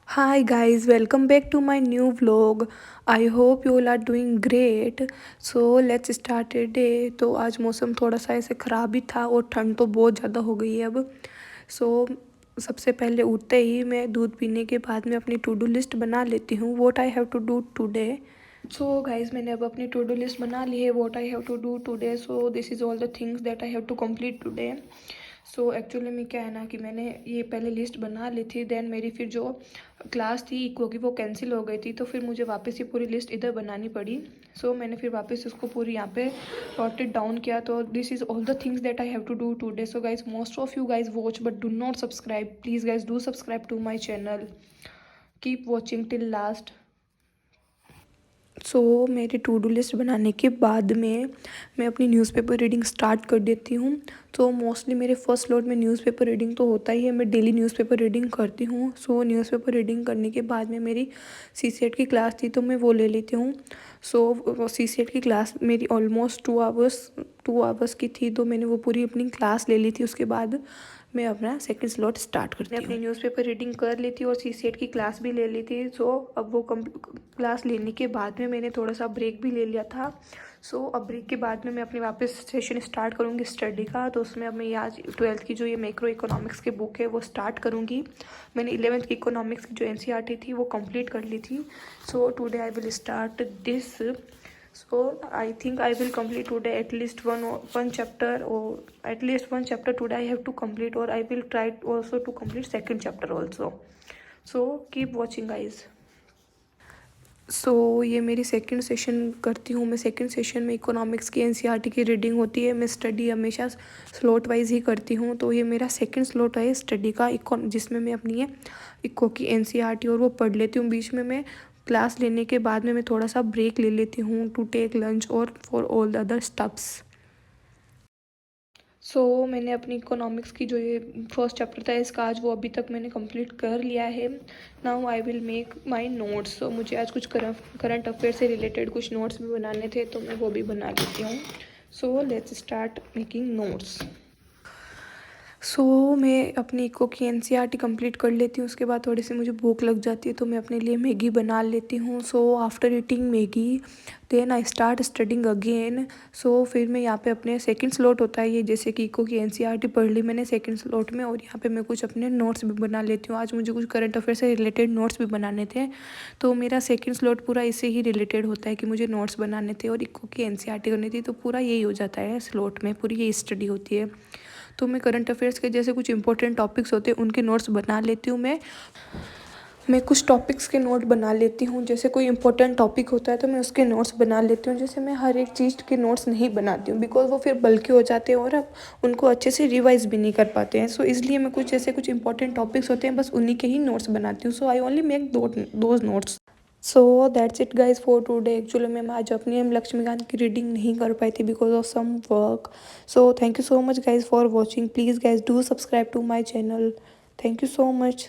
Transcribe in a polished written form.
Hi guys, welcome back to my new vlog. I hope you all are doing great. So let's start a day. तो आज मौसम थोड़ा सा ऐसे ख़राब ही था और ठंड तो बहुत ज़्यादा हो गई है अब. सो सबसे पहले उठते ही मैं दूध पीने के बाद में अपनी टू डू लिस्ट बना लेती हूँ. What I have to do today. So guys मैंने अब अपनी टू डू लिस्ट बना ली है. What I have to do today. So this is all the things that I have to complete today. So actually में क्या है ना कि मैंने ये पहले लिस्ट बना ली थी. देन मेरी फिर जो क्लास थी क्योंकि वो कैंसिल हो गई थी तो फिर मुझे वापस ये पूरी लिस्ट इधर बनानी पड़ी. सो मैंने फिर वापस इसको पूरी यहाँ पे नोटेड डाउन किया. तो this is all the things that I have to do today. So guys most of you guys watch but do not subscribe. Please guys do subscribe to my channel. Keep watching till last. So मेरी to do list बनाने के बाद में मैं अपनी newspaper reading start कर देती हूँ. तो मोस्टली मेरे फर्स्ट स्लॉट में न्यूज़पेपर रीडिंग तो होता ही है. मैं डेली न्यूज़पेपर रीडिंग करती हूँ. सो न्यूज़पेपर रीडिंग करने के बाद में मेरी सीसेट की क्लास थी तो मैं वो ले लेती हूँ. सो सीसेट की क्लास मेरी ऑलमोस्ट 2 आवर्स की थी तो मैंने वो पूरी अपनी क्लास ले ली थी. उसके बाद मैं अपना सेकंड स्लॉट स्टार्ट करती हूँ. अपनी न्यूज़पेपर रीडिंग कर ली थी और सीसेट की क्लास भी ले ली थी. सो अब वो क्लास लेने के बाद में मैंने थोड़ा सा ब्रेक भी ले लिया था. सो अब ब्रेक के बाद में मैं अपनी वापस सेशन स्टार्ट करूँगी स्टडी का. तो उसमें अब मैं आज 12th की जो ये मैक्रो इकोनॉमिक्स की बुक है वो स्टार्ट करूँगी. मैंने 11th की इकोनॉमिक्स की जो NCERT थी वो कंप्लीट कर ली थी. So today I will start this. So I think I will complete today at least one chapter, or at least one chapter today I have to complete, or I will try also to complete second chapter also. So keep watching guys. सो ये मेरी second session करती हूँ. मैं second session में economics की NCERT की reading होती है. मैं स्टडी हमेशा स्लॉट वाइज ही करती हूँ. तो ये मेरा सेकंड स्लॉट है स्टडी का जिसमें मैं अपनी इको की NCERT और वो पढ़ लेती हूँ. बीच में मैं क्लास लेने के बाद में मैं थोड़ा सा ब्रेक ले लेती हूँ टू टेक लंच और for all the other stuffs. So मैंने अपनी इकोनॉमिक्स की जो ये फर्स्ट चैप्टर था इसका आज वो अभी तक मैंने कंप्लीट कर लिया है. Now I will make my notes. So मुझे आज कुछ करंट अफेयर से रिलेटेड कुछ नोट्स भी बनाने थे तो मैं वो भी बना लेती हूँ. So let's start making notes. So मैं अपनी इको की NCERT कंप्लीट कर लेती हूँ. उसके बाद थोड़ी सी मुझे भूख लग जाती है तो मैं अपने लिए मैगी बना लेती हूँ. So after eating Maggi then I start studying again. So फिर मैं यहाँ पे अपने सेकंड स्लॉट होता है ये, जैसे कि इको की NCERT पढ़ ली मैंने सेकंड स्लॉट में, और यहाँ पे मैं कुछ अपने नोट्स भी बना लेती हूँ. आज मुझे कुछ करंट अफेयर से रिलेटेड नोट्स भी बनाने थे तो मेरा सेकंड स्लॉट पूरा इससे ही रिलेटेड होता है कि मुझे नोट्स बनाने थे और इको की NCERT करनी थी. तो पूरा यही हो जाता है स्लॉट में, पूरी यही स्टडी होती है. तो मैं करंट अफेयर्स के जैसे कुछ इंपॉर्टेंट टॉपिक्स होते हैं उनके नोट्स बना लेती हूँ. मैं कुछ टॉपिक्स के नोट बना लेती हूँ. जैसे कोई इंपॉर्टेंट टॉपिक होता है तो मैं उसके नोट्स बना लेती हूँ. जैसे मैं हर एक चीज़ के नोट्स नहीं बनाती हूँ बिकॉज वो फिर बल्कि हो जाते हैं और अब उनको अच्छे से रिवाइज भी नहीं कर पाते हैं. सो इसलिए मैं कुछ जैसे कुछ इंपॉर्टेंट टॉपिक्स होते हैं बस उन्हीं के ही नोट्स बनाती हूँ. So I only make those notes. So that's it guys for today. Actually मैं आज अपनी लक्ष्मीकांत की रीडिंग नहीं कर पाई थी because of some work. So thank you so much guys for watching. Please guys do subscribe to my channel. Thank you so much.